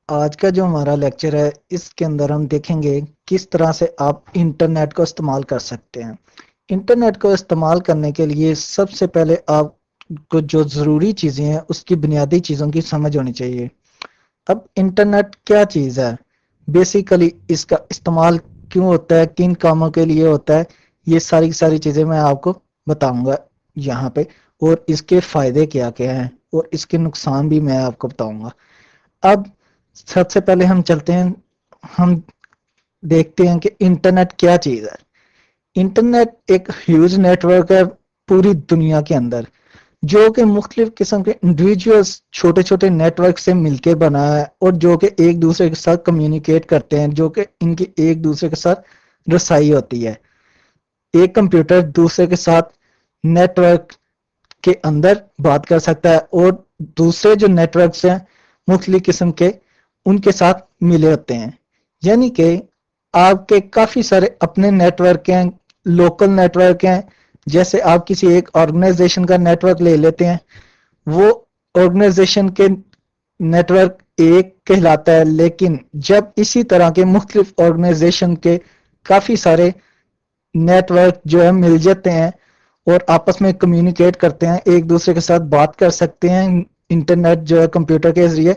آج کا جو ہمارا لیکچر ہے اس کے اندر ہم دیکھیں گے کس طرح سے آپ انٹرنیٹ کو استعمال کر سکتے ہیں۔ انٹرنیٹ کو استعمال کرنے کے لیے سب سے پہلے آپ کو جو ضروری چیزیں ہیں اس کی بنیادی چیزوں کی سمجھ ہونی چاہیے۔ اب انٹرنیٹ کیا چیز ہے، بیسیکلی اس کا استعمال کیوں ہوتا ہے، کن کاموں کے لیے ہوتا ہے، یہ ساری چیزیں میں آپ کو بتاؤں گا یہاں پہ، اور اس کے فائدے کیا کیا ہیں اور اس کے نقصان بھی میں آپ کو بتاؤں گا۔ اب سب سے پہلے ہم چلتے ہیں، ہم دیکھتے ہیں کہ انٹرنیٹ کیا چیز ہے۔ انٹرنیٹ ایک ہیوج نیٹ ورک ہے پوری دنیا کے اندر، جو کہ مختلف قسم کے انڈیویجولز چھوٹے چھوٹے نیٹ ورک سے مل کے بنا ہے، اور جو کہ ایک دوسرے کے ساتھ کمیونیکیٹ کرتے ہیں، جو کہ ان کی ایک دوسرے کے ساتھ رسائی ہوتی ہے۔ ایک کمپیوٹر دوسرے کے ساتھ نیٹ ورک کے اندر بات کر سکتا ہے، اور دوسرے جو نیٹ ورکس ہیں مختلف قسم کے ان کے ساتھ ملے ہوتے ہیں۔ یعنی کہ آپ کے کافی سارے اپنے نیٹ ورک ہیں، لوکل نیٹ ورک ہیں، جیسے آپ کسی ایک آرگنائزیشن کا نیٹ ورک لے لیتے ہیں، وہ آرگنائزیشن کے نیٹ ورک ایک کہلاتا ہے، لیکن جب اسی طرح کے مختلف آرگنائزیشن کے کافی سارے نیٹ ورک جو ہے مل جاتے ہیں اور آپس میں کمیونیکیٹ کرتے ہیں، ایک دوسرے کے ساتھ بات کر سکتے ہیں انٹرنیٹ جو ہے کمپیوٹر کے ذریعے،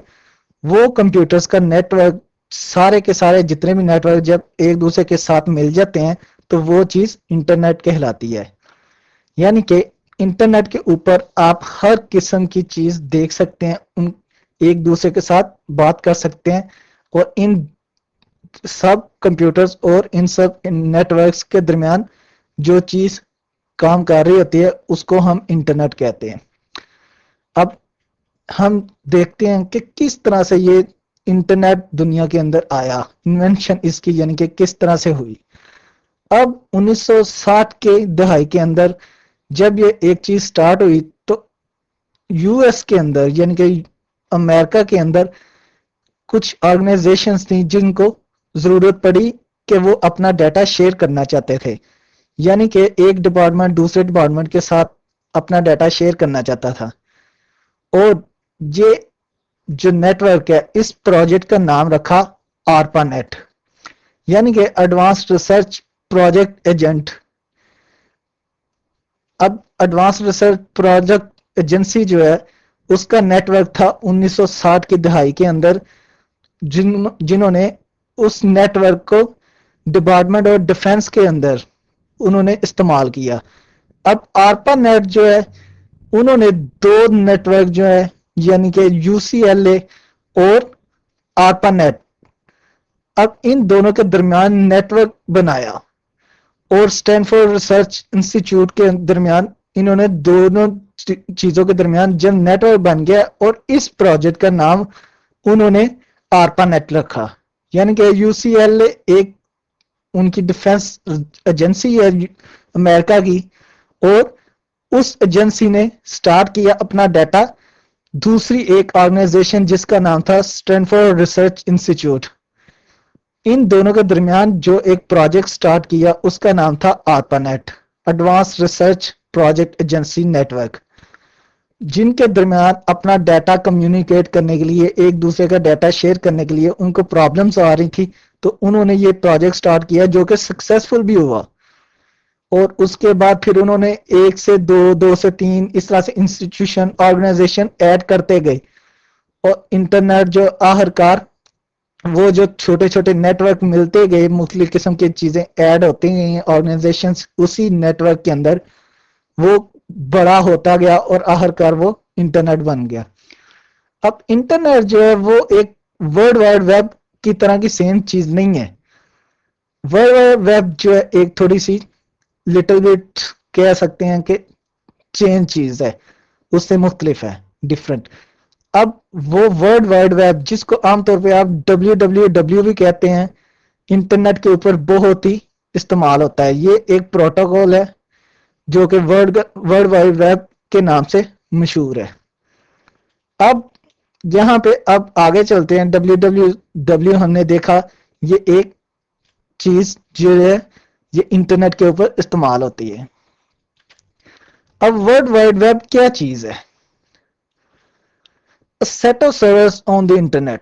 وہ کمپیوٹرز کا نیٹ ورک سارے کے سارے جتنے بھی نیٹ ورک جب ایک دوسرے کے ساتھ مل جاتے ہیں تو وہ چیز انٹرنیٹ کہلاتی ہے۔ یعنی کہ انٹرنیٹ کے اوپر آپ ہر قسم کی چیز دیکھ سکتے ہیں، ان ایک دوسرے کے ساتھ بات کر سکتے ہیں، اور ان سب کمپیوٹرز اور ان سب نیٹ ورکس کے درمیان جو چیز کام کر رہی ہوتی ہے اس کو ہم انٹرنیٹ کہتے ہیں۔ اب ہم دیکھتے ہیں کہ کس طرح سے یہ انٹرنیٹ دنیا کے اندر آیا، انوینشن اس کی یعنی کہ کس طرح سے ہوئی۔ اب 1960 کے دہائی کے اندر جب یہ ایک چیز سٹارٹ ہوئی تو یو ایس کے اندر یعنی کہ امریکہ کے اندر کچھ آرگنائزیشنز تھیں جن کو ضرورت پڑی کہ وہ اپنا ڈیٹا شیئر کرنا چاہتے تھے، یعنی کہ ایک ڈپارٹمنٹ دوسرے ڈپارٹمنٹ کے ساتھ اپنا ڈیٹا شیئر کرنا چاہتا تھا، اور یہ جو نیٹ ورک ہے اس پروجیکٹ کا نام رکھا آرپا نیٹ، یعنی کہ ایڈوانس ریسرچ پروجیکٹ ایجنٹ۔ اب ایڈوانس ریسرچ پروجیکٹ ایجنسی جو ہے اس کا نیٹ ورک تھا 1960 کی دہائی کے اندر، جنہوں نے اس نیٹ ورک کو ڈپارٹمنٹ اور ڈیفنس کے اندر انہوں نے استعمال کیا۔ اب آرپا نیٹ جو ہے انہوں نے دو نیٹ ورک جو ہے یعنی کہ یو سی ایل اے اور آرپا نیٹ، اب ان دونوں کے درمیان نیٹ ورک بنایا، اور اسٹینفورڈ ریسرچ انسٹیٹیوٹ کے درمیان انہوں نے دونوں چیزوں کے درمیان جب نیٹ ورک بن گیا، اور اس پروجیکٹ کا نام انہوں نے آرپا نیٹ رکھا۔ یعنی کہ یو سی ایل اے ایک ان کی ڈیفنس ایجنسی ہے امریکہ کی، اور اس ایجنسی نے سٹارٹ کیا اپنا ڈیٹا دوسری ایک آرگنائزیشن جس کا نام تھا اسٹینفورڈ ریسرچ انسٹیٹیوٹ، ان دونوں کے درمیان جو ایک پروجیکٹ سٹارٹ کیا اس کا نام تھا ARPANET, advance research project agency network, جن کے درمیان اپنا ڈیٹا کمیونیکیٹ کرنے کے لیے ایک دوسرے کا ڈیٹا شیئر کرنے کے لیے ان کو پرابلمس آ رہی تھی، تو انہوں نے یہ پروجیکٹ سٹارٹ کیا جو کہ سکسیسفل بھی ہوا، اور اس کے بعد پھر انہوں نے ایک سے دو، دو سے تین، اس طرح سے انسٹیٹیوشن آرگنائزیشن ایڈ کرتے گئے، اور انٹرنیٹ جو آخر کار وہ جو چھوٹے چھوٹے نیٹ ورک ملتے گئے، مختلف قسم کی چیزیں ایڈ ہوتی گئی آرگنائزیشنز اسی نیٹ ورک کے اندر، وہ بڑا ہوتا گیا اور آخر کار وہ انٹرنیٹ بن گیا۔ اب انٹرنیٹ جو ہے وہ ایک ورلڈ وائڈ ویب کی طرح کی سیم چیز نہیں ہے۔ ورلڈ وائڈ ویب جو ہے ایک تھوڑی سی لٹل بٹ کہہ سکتے ہیں کہ چینج چیز ہے، اس سے مختلف ہے، ڈفرنٹ۔ اب وہ ورلڈ وائڈ ویب جس کو عام طور پہ آپ WWW بھی کہتے ہیں، انٹرنیٹ کے اوپر بہت ہی استعمال ہوتا ہے، یہ ایک پروٹوکول ہے جو کہ ورلڈ وائڈ ویب کے نام سے مشہور ہے۔ اب یہاں پہ اب آگے چلتے ہیں، WWW ہم نے دیکھا یہ ایک چیز جو ہے یہ انٹرنیٹ کے اوپر استعمال ہوتی ہے۔ اب ورلڈ وائڈ ویب کیا چیز ہے؟ A set of servers on the internet،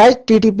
HTTP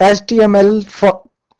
HTML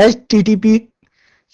HTTP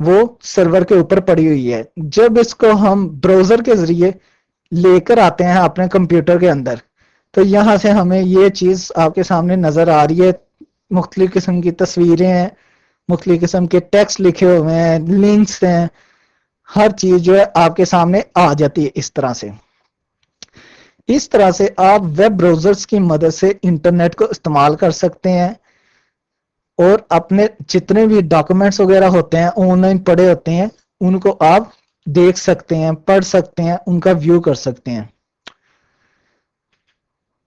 وہ سرور کے اوپر پڑی ہوئی ہے. جب اس کو ہم براؤزر کے ذریعے لے کر آتے ہیں اپنے کمپیوٹر کے اندر تو یہاں سے ہمیں یہ چیز آپ کے سامنے نظر آ رہی ہے. مختلف قسم کی تصویریں ہیں, مختلف قسم کے ٹیکسٹ لکھے ہوئے ہیں, لنکس ہیں, ہر چیز جو ہے آپ کے سامنے آ جاتی ہے. اس طرح سے آپ ویب براؤزرز کی مدد سے انٹرنیٹ کو استعمال کر سکتے ہیں اور اپنے جتنے بھی ڈاکومنٹس وغیرہ ہوتے ہیں آن لائن پڑے ہوتے ہیں ان کو آپ دیکھ سکتے ہیں, پڑھ سکتے ہیں, ان کا ویو کر سکتے ہیں.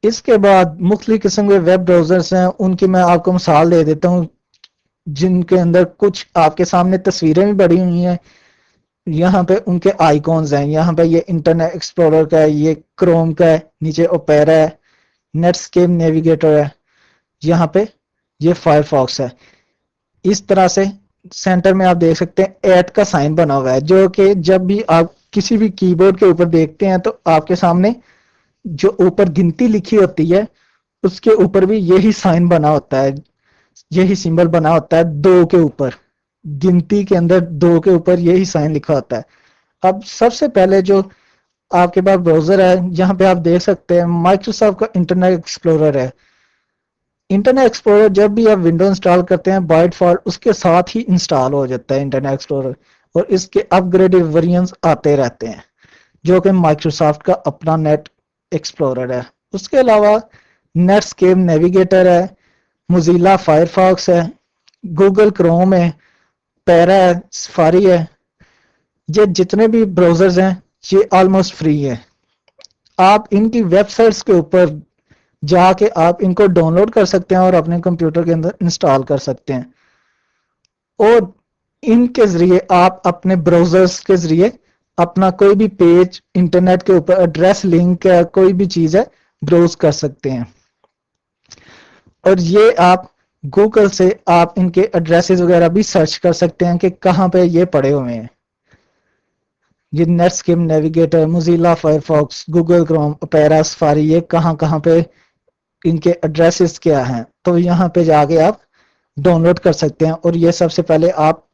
اس کے بعد مختلف قسم کے ویب براؤزرز ہیں, ان کی میں آپ کو مثال دے دیتا ہوں جن کے اندر کچھ آپ کے سامنے تصویریں بھی بڑی ہوئی ہیں. یہاں پہ ان کے آئیکونز ہیں, یہاں پہ یہ انٹرنیٹ ایکسپلورر کا ہے, یہ کروم کا ہے, نیچے اوپیرا ہے, نیٹ اسکیپ نیویگیٹر ہے, یہاں پہ یہ فائر فاکس ہے. اس طرح سے سینٹر میں آپ دیکھ سکتے ہیں ایٹ کا سائن بنا ہوا ہے جو کہ جب بھی آپ کسی بھی کی بورڈ کے اوپر دیکھتے ہیں تو آپ کے سامنے جو اوپر گنتی لکھی ہوتی ہے اس کے اوپر بھی یہی سائن بنا ہوتا ہے, یہی سمبل بنا ہوتا ہے دو کے اوپر, گنتی کے اندر دو کے اوپر یہی سائن لکھا ہوتا ہے. اب سب سے پہلے جو آپ کے پاس براؤزر ہے یہاں پہ آپ دیکھ سکتے ہیں مائکروسافٹ کا انٹرنیٹ ایکسپلورر ہے. انٹرنیٹ ایکسپلورر جب بھی آپ ونڈو انسٹال کرتے ہیں بائی ڈیفالٹ اس کے ساتھ ہی انسٹال ہو جاتا ہے انٹرنیٹ ایکسپلورر, اور اس کے اپ گریڈ ویرینز آتے رہتے ہیں جو کہ مائکروسافٹ کا اپنا نیٹ ایکسپلورر ہے. اس کے علاوہ نیٹ اسکیپ نیویگیٹر ہے, موزیلا فائر فاکس ہے, گوگل کروم ہے, پیرا ہے, سفاری ہے. یہ جتنے بھی براؤزرز ہیں یہ آلموسٹ فری ہے. آپ ان کی ویب سائٹس کے اوپر جا کے آپ ان کو ڈاؤن لوڈ کر سکتے ہیں اور اپنے کمپیوٹر کے اندر انسٹال کر سکتے ہیں, اور ان کے ذریعے آپ اپنے براؤزرز کے ذریعے اپنا کوئی بھی پیج انٹرنیٹ کے اوپر ایڈریس لنک ہے کوئی بھی چیز ہے براؤز کر سکتے ہیں. اور یہ آپ گوگل سے آپ ان کے ایڈریسز وغیرہ بھی سرچ کر سکتے ہیں کہ کہاں پہ یہ پڑے ہوئے ہیں. یہ Netscape Navigator, Mozilla Firefox, Google Chrome, Opera, Safari, یہ کہاں کہاں پہ ان کے ایڈریسز کیا ہیں تو یہاں پہ جا کے آپ ڈاؤن لوڈ کر سکتے ہیں. اور یہ سب سے پہلے آپ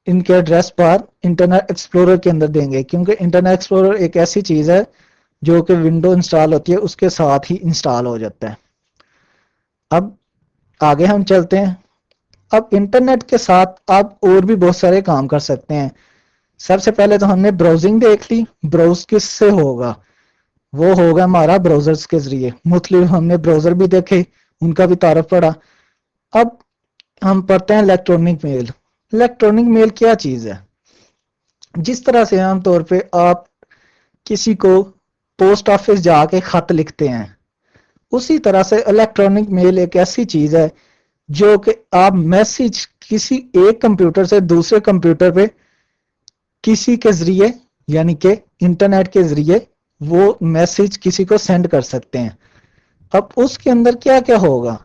ان کے ایڈریس بار انٹرنیٹ ایکسپلورر کے اندر دیں گے کیونکہ انٹرنیٹ ایکسپلورر ایک ایسی چیز ہے جو کہ ونڈو انسٹال ہوتی ہے اس کے ساتھ ہی انسٹال ہو جاتا ہے. اب آگے ہم چلتے ہیں. اب انٹرنیٹ کے ساتھ آپ اور بھی بہت سارے کام کر سکتے ہیں. سب سے پہلے تو ہم نے براؤزنگ دیکھ لی, براؤز کس سے ہوگا, وہ ہوگا ہمارا براؤزرز کے ذریعے. مختلف ہم نے براؤزر بھی دیکھے, ان کا بھی تعارف پڑا. اب ہم پڑھتے ہیں الیکٹرانک میل. الیکٹرانک میل کیا چیز ہے؟ جس طرح سے عام طور پہ آپ کسی کو پوسٹ آفس جا کے خط لکھتے ہیں اسی طرح سے الیکٹرانک میل ایک ایسی چیز ہے جو کہ آپ میسج کسی ایک کمپیوٹر سے دوسرے کمپیوٹر پہ کسی کے ذریعے یعنی کہ انٹرنیٹ کے ذریعے وہ میسج کسی کو سینڈ کر سکتے ہیں. اب اس کے اندر کیا کیا ہوگا,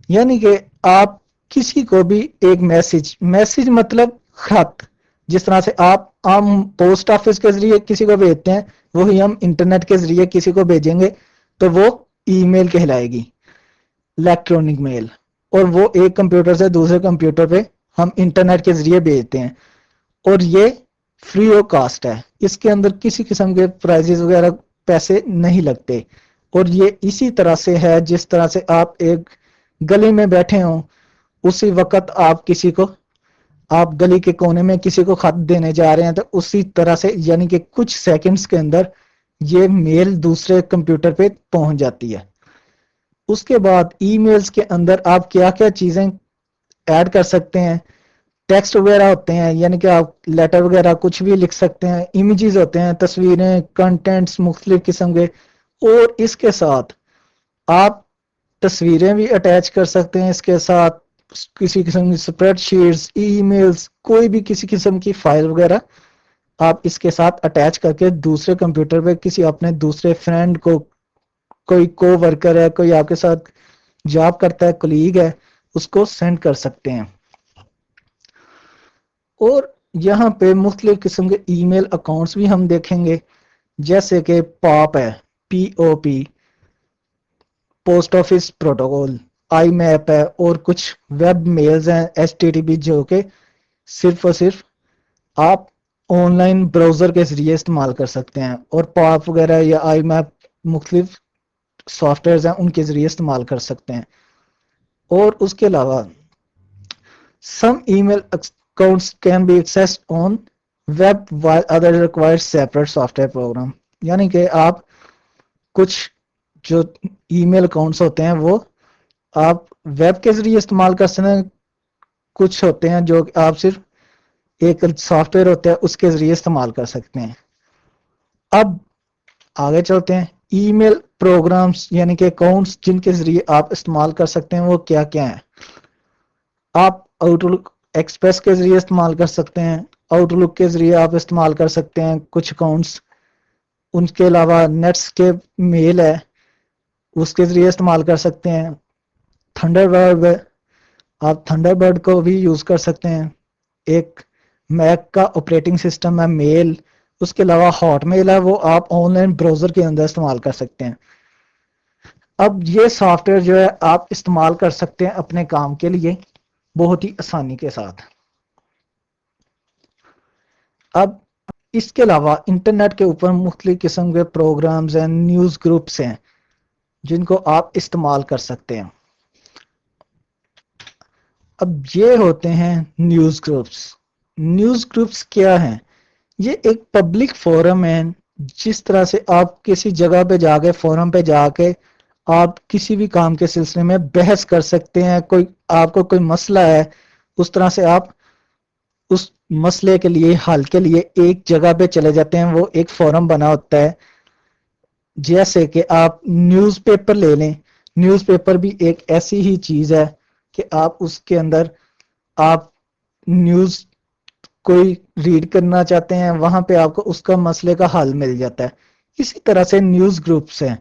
یعنی کہ آپ کسی کو بھی ایک میسج مطلب خط, جس طرح سے آپ عام پوسٹ آفس کے ذریعے کسی کو بھیجتے ہیں وہی ہم انٹرنیٹ کے ذریعے کسی کو بھیجیں گے تو وہ ای میل کہلائے گی, الیکٹرانک میل. اور وہ ایک کمپیوٹر سے دوسرے کمپیوٹر پہ ہم انٹرنیٹ کے ذریعے بھیجتے ہیں, اور یہ فری آف کاسٹ ہے. اس کے اندر کسی قسم کے پرائزز وغیرہ پیسے نہیں لگتے, اور یہ اسی طرح سے ہے جس طرح سے آپ ایک گلی میں بیٹھے ہوں اسی وقت آپ کسی کو آپ گلی کے کونے میں کسی کو خط دینے جا رہے ہیں تو اسی طرح سے یعنی کہ کچھ سیکنڈز کے اندر یہ میل دوسرے کمپیوٹر پہ پہنچ جاتی ہے. اس کے بعد ای میلز کے اندر آپ کیا کیا چیزیں ایڈ کر سکتے ہیں, ٹیکسٹ وغیرہ ہوتے ہیں یعنی کہ آپ لیٹر وغیرہ کچھ بھی لکھ سکتے ہیں, امیجز ہوتے ہیں, تصویریں, کنٹینٹس مختلف قسم کے, اور اس کے ساتھ آپ تصویریں بھی اٹیچ کر سکتے ہیں. اس کے ساتھ کسی قسم کی اسپریڈ شیٹس, ای میلز, کوئی بھی کسی قسم کی فائل وغیرہ آپ اس کے ساتھ اٹیچ کر کے دوسرے کمپیوٹر پہ کسی اپنے دوسرے فرینڈ کو, کوئی کو ورکر ہے, کوئی آپ کے ساتھ جاب کرتا ہے, کولیگ ہے, اس کو سینڈ کر سکتے ہیں. اور یہاں پہ مختلف قسم کے ای میل اکاؤنٹس بھی ہم دیکھیں گے جیسے کہ پاپ ہے, POP, پوسٹ آفس پروٹوکول, آئی میپ ہے, اور کچھ ویب میلز ہیں HTTP جو کہ صرف اور صرف آپ آن لائن براؤزر کے ذریعے استعمال کر سکتے ہیں، اور پاپ وغیرہ یا آئی میپ مختلف سافٹ ویئرز ہیں ان کے ذریعے استعمال کر سکتے ہیں۔ اور اس کے علاوہ some email accounts can be access on web while other require separate software program, یعنی کہ آپ کچھ جو ای میل اکاؤنٹس ہوتے ہیں وہ آپ ویب کے ذریعے استعمال کر سکتے ہیں، کچھ ہوتے ہیں جو آپ صرف ایک سافٹ ویئر ہوتا ہے اس کے ذریعے استعمال کر سکتے ہیں۔ اب آگے چلتے ہیں، ای میل پروگرامز یعنی کہ اکاؤنٹس جن کے ذریعے آپ استعمال کر سکتے ہیں وہ کیا کیا ہیں۔ آپ آؤٹ لک ایکسپریس کے ذریعے استعمال کر سکتے ہیں، آؤٹ لک کے ذریعے آپ استعمال کر سکتے ہیں کچھ اکاؤنٹس۔ ان کے علاوہ نیٹس کے میل ہے اس کے ذریعے استعمال کر سکتے ہیں۔ تھنڈر برڈ آپ تھنڈر برڈ کو بھی یوز کر سکتے ہیں، ایک میک کا آپریٹنگ سسٹم ہے میل۔ اس کے علاوہ ہاٹ میل ہے، وہ آپ آن لائن براؤزر کے اندر استعمال کر سکتے ہیں۔ اب یہ سافٹ ویئر جو ہے آپ استعمال کر سکتے ہیں اپنے کام کے لیے بہت ہی آسانی کے ساتھ۔ اب اس کے علاوہ انٹرنیٹ کے اوپر مختلف قسم کے پروگرامز ہیں، نیوز گروپس ہیں جن کو آپ استعمال کر سکتے ہیں۔ اب یہ ہوتے ہیں نیوز گروپس۔ نیوز گروپس کیا ہیں؟ یہ ایک پبلک فورم ہے، جس طرح سے آپ کسی جگہ پہ جا کے فورم پہ جا کے آپ کسی بھی کام کے سلسلے میں بحث کر سکتے ہیں، کوئی آپ کو کوئی مسئلہ ہے اس طرح سے آپ اس مسئلے کے لیے حل کے لیے ایک جگہ پہ چلے جاتے ہیں، وہ ایک فورم بنا ہوتا ہے۔ جیسے کہ آپ نیوز پیپر لے لیں، نیوز پیپر بھی ایک ایسی ہی چیز ہے کہ آپ اس کے اندر آپ نیوز کوئی ریڈ کرنا چاہتے ہیں، وہاں پہ آپ کو اس کا مسئلے کا حل مل جاتا ہے۔ اسی طرح سے نیوز گروپس ہیں،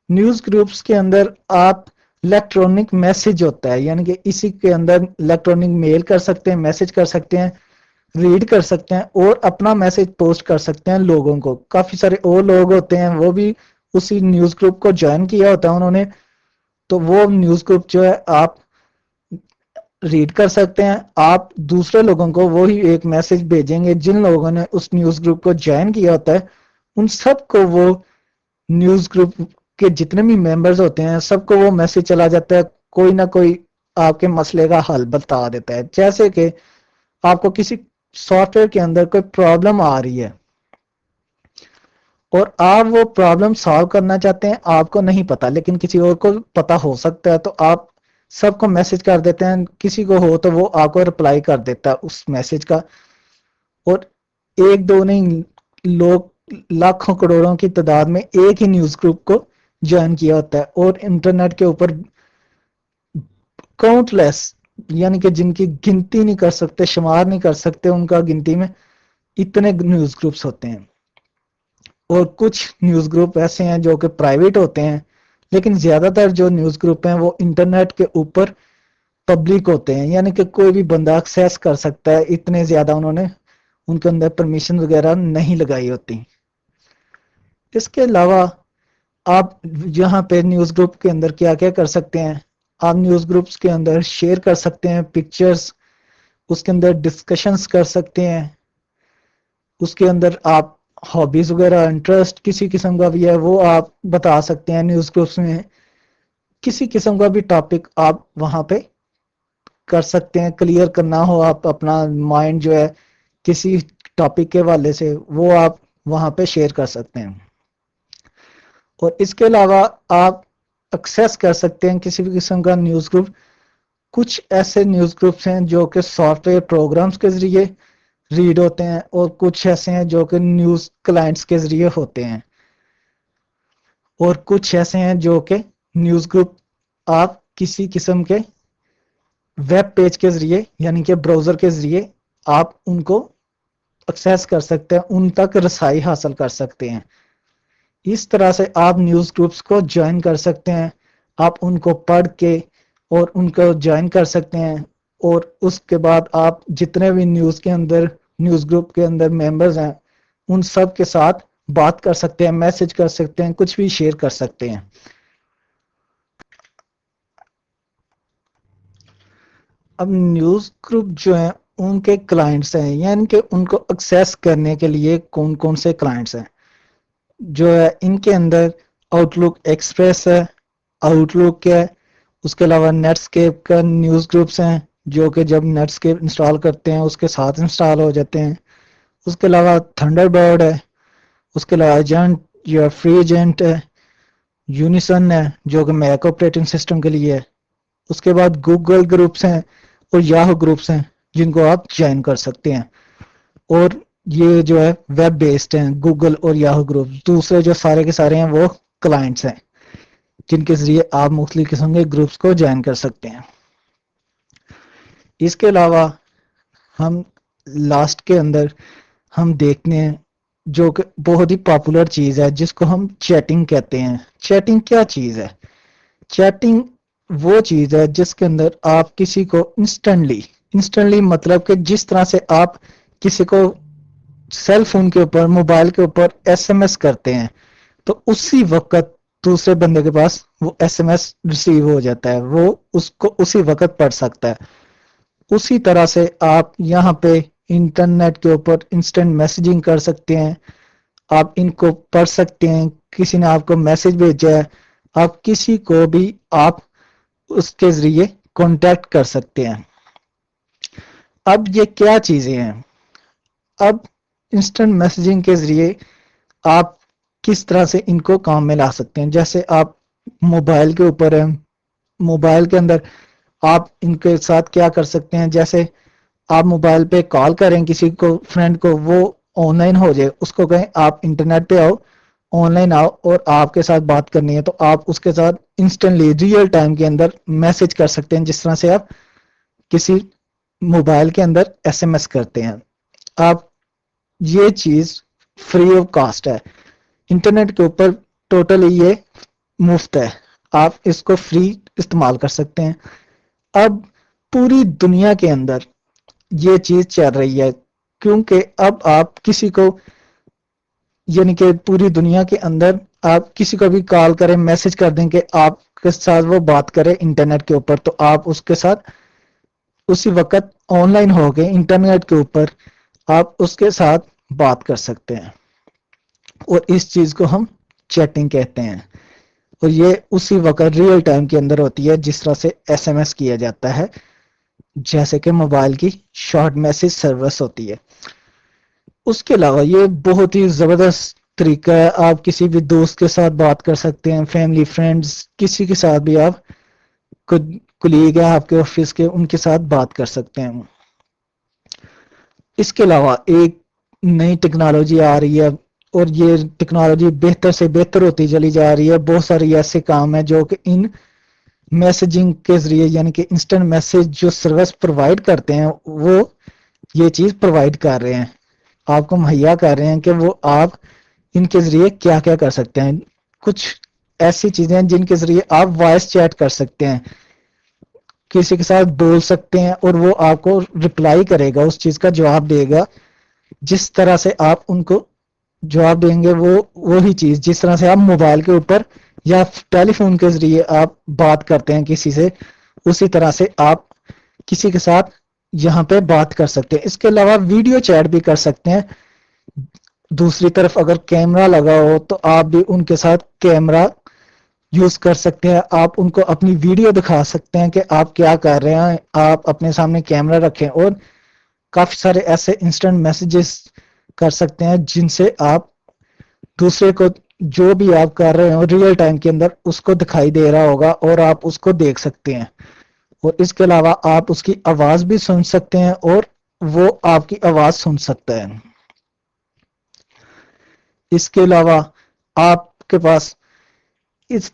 نیوز گروپس کے اندر آپ الیکٹرانک میسج ہوتا ہے، یعنی کہ اسی کے اندر الیکٹرانک میل کر سکتے ہیں، میسج کر سکتے ہیں، ریڈ کر سکتے ہیں اور اپنا میسج پوسٹ کر سکتے ہیں لوگوں کو۔ کافی سارے اور لوگ ہوتے ہیں وہ بھی اسی نیوز گروپ کو جوائن کیا ہوتا ہے انہوں نے، تو وہ نیوز گروپ جو ہے آپ ریڈ کر سکتے ہیں۔ آپ دوسرے لوگوں کو وہی ایک میسج بھیجیں گے جن لوگوں نے اس نیوز گروپ کو جوائن کیا ہوتا ہے، ان سب کو وہ نیوز گروپ کے جتنے بھی ممبرز ہوتے ہیں سب کو وہ میسج چلا جاتا ہے، کوئی نہ کوئی آپ کے مسئلے کا حل بتا دیتا ہے۔ جیسے کہ آپ کو کسی سافٹ ویئر کے اندر کوئی پرابلم آ رہی ہے اور آپ وہ پرابلم سالو کرنا چاہتے ہیں، آپ کو نہیں پتا لیکن کسی اور کو پتا ہو سکتا ہے، تو آپ سب کو میسج کر دیتے ہیں، کسی کو ہو تو وہ آپ کو رپلائی کر دیتا ہے اس میسج کا۔ اور ایک دو نہیں، لوگ لاکھوں کروڑوں کی تعداد میں ایک ہی نیوز گروپ کو جوائن کیا ہوتا ہے، اور انٹرنیٹ کے اوپر کاؤنٹ لیس یعنی کہ جن کی گنتی نہیں کر سکتے، شمار نہیں کر سکتے ان کا گنتی میں، اتنے نیوز گروپس ہوتے ہیں۔ اور کچھ نیوز گروپ ایسے ہیں جو کہ پرائیویٹ ہوتے ہیں، لیکن زیادہ تر جو نیوز گروپ ہیں وہ انٹرنیٹ کے اوپر پبلک ہوتے ہیں، یعنی کہ کوئی بھی بندہ ایکسیس کر سکتا ہے، اتنے زیادہ انہوں نے ان کے اندر پرمیشن وغیرہ نہیں لگائی ہوتی۔ اس کے علاوہ آپ یہاں پہ نیوز گروپ کے اندر کیا کیا کر سکتے ہیں؟ آپ نیوز گروپس کے اندر شیئر کر سکتے ہیں پکچرز، اس کے اندر ڈسکشنز کر سکتے ہیں، اس کے اندر آپ ہابیز وغیرہ انٹرسٹ کسی قسم کا بھی ہے وہ آپ بتا سکتے ہیں نیوز گروپس میں۔ کسی قسم کا بھی ٹاپک آپ وہاں پہ کر سکتے ہیں، کلیئر کرنا ہو آپ اپنا مائنڈ جو ہے کسی ٹاپک کے حوالے سے، وہ آپ وہاں پہ شیئر کر سکتے ہیں۔ اور اس کے علاوہ آپ ایکسیس کر سکتے ہیں کسی بھی قسم کا نیوز گروپ۔ کچھ ایسے نیوز گروپس ہیں جو کہ سافٹ ویئر پروگرامز کے ذریعے ریڈ ہوتے ہیں، اور کچھ ایسے ہیں جو کہ نیوز کلائنٹس کے ذریعے ہوتے ہیں، اور کچھ ایسے ہیں جو کہ نیوز گروپ آپ کسی قسم کے ویب پیج کے ذریعے یعنی کہ براؤزر کے ذریعے آپ ان کو ایکسیس کر سکتے ہیں، ان تک رسائی حاصل کر سکتے ہیں۔ اس طرح سے آپ نیوز گروپس کو جوائن کر سکتے ہیں، آپ ان کو پڑھ کے اور ان کو جوائن کر سکتے ہیں، اور اس کے بعد آپ جتنے بھی نیوز گروپ کے اندر ممبرز ہیں ان سب کے ساتھ بات کر سکتے ہیں، میسج کر سکتے ہیں، کچھ بھی شیئر کر سکتے ہیں۔ اب نیوز گروپ جو ہیں ان کے کلائنٹس ہیں، یعنی کہ ان کو ایکسیس کرنے کے لیے کون کون سے کلائنٹس ہیں، جو ہے ان کے اندر آؤٹ لک ایکسپریس ہے، آؤٹ لک ہے، اس کے علاوہ نیٹ اسکیپ کا نیوز گروپس ہیں جو کہ جب نیٹ اسکیپ انسٹال کرتے ہیں اس کے ساتھ انسٹال ہو جاتے ہیں، اس کے علاوہ تھنڈر برڈ ہے، اس کے علاوہ ایجنٹ یا فری ایجنٹ ہے، یونیسن ہے جو کہ میک آپریٹنگ سسٹم کے لیے ہے، اس کے بعد گوگل گروپس ہیں اور یاہو گروپس ہیں جن کو آپ جوائن کر سکتے ہیں، اور یہ جو ہے ویب بیسڈ ہیں گوگل اور یاہو گروپ، دوسرے جو سارے کے سارے ہیں وہ کلائنٹس ہیں جن کے ذریعے آپ مختلف قسم کے گروپس کو جوائن کر سکتے ہیں۔ اس کے علاوہ ہم لاسٹ کے اندر ہم دیکھتے ہیں جو کہ بہت ہی پاپولر چیز ہے جس کو ہم چیٹنگ کہتے ہیں۔ چیٹنگ کیا چیز ہے؟ چیٹنگ وہ چیز ہے جس کے اندر آپ کسی کو انسٹنٹلی مطلب کہ جس طرح سے آپ کسی کو سیل فون کے اوپر موبائل کے اوپر ایس ایم ایس کرتے ہیں تو اسی وقت دوسرے بندے کے پاس وہ ایس ایم ایس ریسیو ہو جاتا ہے، وہ اس کو اسی وقت پڑھ سکتا ہے۔ اسی طرح سے آپ یہاں پہ انٹرنیٹ کے اوپر انسٹنٹ میسیجنگ کر سکتے ہیں، آپ ان کو پڑھ سکتے ہیں، کسی نے آپ کو میسج بھیجا ہے آپ کسی کو بھی آپ اس کے ذریعے کانٹیکٹ کر سکتے ہیں۔ اب یہ کیا چیزیں ہیں؟ اب انسٹنٹ میسیجنگ کے ذریعے آپ کس طرح سے ان کو کام میں لا سکتے ہیں؟ جیسے آپ موبائل کے اوپر ہیں، موبائل کے اندر آپ ان کے ساتھ کیا کر سکتے ہیں، جیسے آپ موبائل پہ کال کریں کسی کو، فرینڈ کو، وہ آن لائن ہو جائے، اس کو کہیں آپ انٹرنیٹ پہ آؤ، آن لائن آؤ اور آپ کے ساتھ بات کرنی ہے، تو آپ اس کے ساتھ انسٹنٹلی ریئل ٹائم کے اندر میسج کر سکتے ہیں جس طرح سے آپ کسی موبائل کے اندر ایس ایم ایس کرتے ہیں۔ آپ یہ چیز فری آف کاسٹ ہے، انٹرنیٹ کے اوپر ٹوٹلی یہ مفت ہے، آپ اس کو فری استعمال کر سکتے ہیں۔ اب پوری دنیا کے اندر یہ چیز چل رہی ہے کیونکہ اب آپ کسی کو، یعنی کہ پوری دنیا کے اندر آپ کسی کو بھی کال کریں، میسج کر دیں کہ آپ کے ساتھ وہ بات کرے انٹرنیٹ کے اوپر، تو آپ اس کے ساتھ اسی وقت آن لائن ہو گئے انٹرنیٹ کے اوپر آپ اس کے ساتھ بات کر سکتے ہیں، اور اس چیز کو ہم چیٹنگ کہتے ہیں، اور یہ اسی وقت ریئل ٹائم کے اندر ہوتی ہے جس طرح سے ایس ایم ایس کیا جاتا ہے، جیسے کہ موبائل کی شارٹ میسج سروس ہوتی ہے۔ اس کے علاوہ یہ بہت ہی زبردست طریقہ ہے، آپ کسی بھی دوست کے ساتھ بات کر سکتے ہیں، فیملی فرینڈز کسی کے ساتھ بھی، آپ کلیگ ہے آپ کے آفس کے، ان کے ساتھ بات کر سکتے ہیں۔ اس کے علاوہ ایک نئی ٹیکنالوجی آ رہی ہے اور یہ ٹیکنالوجی بہتر سے بہتر ہوتی چلی جا رہی ہے، بہت سارے ایسے کام ہیں جو کہ ان میسیجنگ کے ذریعے، یعنی کہ انسٹنٹ میسج جو سروس پرووائڈ کرتے ہیں وہ یہ چیز پرووائڈ کر رہے ہیں، آپ کو مہیا کر رہے ہیں کہ وہ آپ ان کے ذریعے کیا کیا کر سکتے ہیں۔ کچھ ایسی چیزیں ہیں جن کے ذریعے آپ وائس چیٹ کر سکتے ہیں، کسی کے ساتھ بول سکتے ہیں اور وہ آپ کو رپلائی کرے گا، اس چیز کا جواب دے گا جس طرح سے آپ ان کو جواب دیں گے، وہ وہی چیز جس طرح سے آپ موبائل کے اوپر یا ٹیلی فون کے ذریعے آپ بات کرتے ہیں کسی سے، اسی طرح سے آپ کسی کے ساتھ یہاں پہ بات کر سکتے ہیں۔ اس کے علاوہ ویڈیو چیٹ بھی کر سکتے ہیں، دوسری طرف اگر کیمرہ لگا ہو تو آپ بھی ان کے ساتھ کیمرہ یوز کر سکتے ہیں، آپ ان کو اپنی ویڈیو دکھا سکتے ہیں کہ آپ کیا کر رہے ہیں، آپ اپنے سامنے کیمرہ رکھیں، اور کافی سارے ایسے انسٹنٹ میسیجز کر سکتے ہیں جن سے آپ دوسرے کو جو بھی آپ کر رہے ہو ریئل ٹائم کے اندر اس کو دکھائی دے رہا ہوگا اور آپ اس کو دیکھ سکتے ہیں، اور اس کے علاوہ آپ اس کی آواز بھی سن سکتے ہیں اور وہ آپ کی آواز سن سکتا ہے۔ اس کے علاوہ آپ کے پاس اس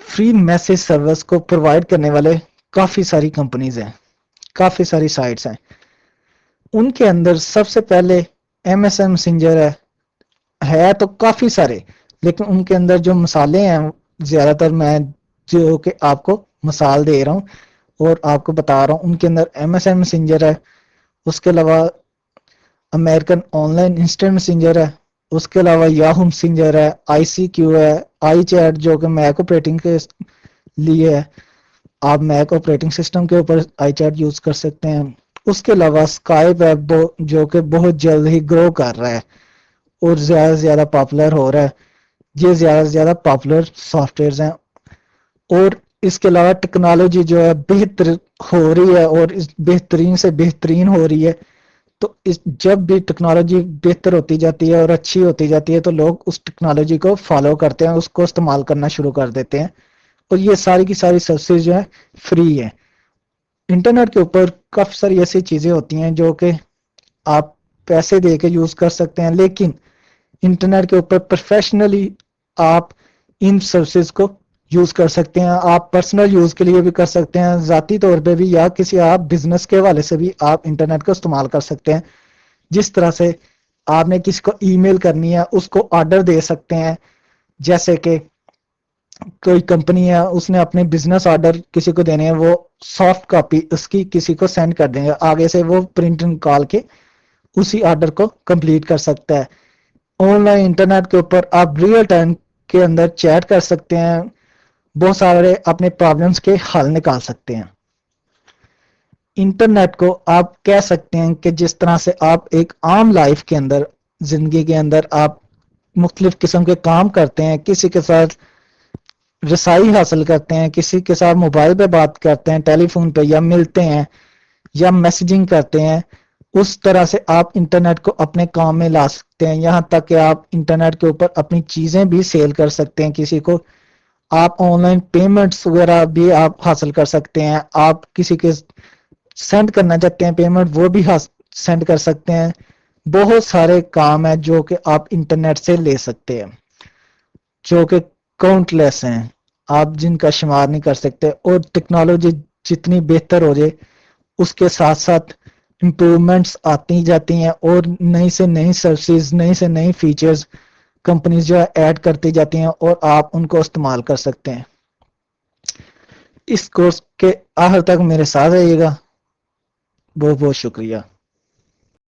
فری میسج سروس کو پرووائڈ کرنے والے کافی ساری کمپنیز ہیں، کافی ساری سائٹس ہیں، ان کے اندر سب سے پہلے ایم ایس این میسنجر ہے تو کافی سارے، لیکن ان کے اندر جو مثالیں ہیں زیادہ تر میں جو کہ آپ کو مثال دے رہا ہوں اور آپ کو بتا رہا ہوں، ان کے اندر ایم ایس این میسنجر ہے، اس کے علاوہ American on line instant messenger ہے، اس کے علاوہ یاہو میسنجر ہے، آئی سی کیو ہے، آئی چیٹ جو کہ میک آپریٹنگ کے لیے ہے، آپ میک آپریٹنگ سسٹم کے اوپر آئی چیٹ یوز کر سکتے ہیں، اس کے علاوہ اسکائپ ہے جو کہ بہت جلد ہی گرو کر رہا ہے اور زیادہ سے زیادہ پاپولر ہو رہا ہے. یہ زیادہ سے زیادہ پاپولر سافٹ ویئرز ہیں. اور اس کے علاوہ ٹیکنالوجی جو ہے بہتر ہو رہی ہے اور بہترین سے بہترین ہو رہی ہے. تو جب بھی ٹیکنالوجی بہتر ہوتی جاتی ہے اور اچھی ہوتی جاتی ہے تو لوگ اس ٹیکنالوجی کو فالو کرتے ہیں, اس کو استعمال کرنا شروع کر دیتے ہیں. اور یہ ساری کی ساری سروسز جو ہے فری ہے. انٹرنیٹ کے اوپر کافی ساری ایسی چیزیں ہوتی ہیں جو کہ آپ پیسے دے کے یوز کر سکتے ہیں, لیکن انٹرنیٹ کے اوپر پروفیشنلی آپ ان سروسز کو یوز کر سکتے ہیں. آپ پرسنل یوز کے لیے بھی کر سکتے ہیں, ذاتی طور پہ بھی, یا کسی آپ بزنس کے حوالے سے بھی آپ انٹرنیٹ کو استعمال کر سکتے ہیں. جس طرح سے آپ نے کسی کو ای میل کرنی ہے اس کو آرڈر دے سکتے ہیں. جیسے کہ کوئی کمپنی ہے, اس نے اپنے بزنس آرڈر کسی کو دینے ہیں, وہ سافٹ کاپی اس کی کسی کو سینڈ کر دیں گے, آگے سے وہ پرنٹ نکال کے اسی آرڈر کو کمپلیٹ کر سکتا ہے. آن لائن انٹرنیٹ کے اوپر آپ ریئل ٹائم کے اندر چیٹ کر سکتے ہیں, بہت سارے اپنے پرابلمس کے حل نکال سکتے ہیں. انٹرنیٹ کو آپ کہہ سکتے ہیں کہ جس طرح سے آپ ایک عام لائف کے اندر, زندگی کے اندر آپ مختلف قسم کے کام کرتے ہیں, کسی کے ساتھ رسائی حاصل کرتے ہیں, کسی کے ساتھ موبائل پہ بات کرتے ہیں, ٹیلی فون پہ, یا ملتے ہیں یا میسجنگ کرتے ہیں, اس طرح سے آپ انٹرنیٹ کو اپنے کام میں لا سکتے ہیں. یہاں تک کہ آپ انٹرنیٹ کے اوپر اپنی چیزیں بھی سیل کر سکتے ہیں کسی کو. آپ آن لائن پیمنٹس وغیرہ بھی آپ حاصل کر سکتے ہیں. آپ کسی کے سینڈ کرنا چاہتے ہیں پیمنٹ, وہ بھی سینڈ کر سکتے ہیں. بہت سارے کام ہیں جو کہ آپ انٹرنیٹ سے لے سکتے ہیں, جو کہ کاؤنٹ لیس ہیں, آپ جن کا شمار نہیں کر سکتے. اور ٹیکنالوجی جتنی بہتر ہو جائے اس کے ساتھ ساتھ امپرومنٹس آتی جاتی ہیں, اور نئی سے نئی سروسز, نئی سے نئی فیچرز کمپنیز جو ہے ایڈ کرتی جاتی ہیں, اور آپ ان کو استعمال کر سکتے ہیں. اس کورس کے آخر تک میرے ساتھ رہیے گا. بہت بہت شکریہ.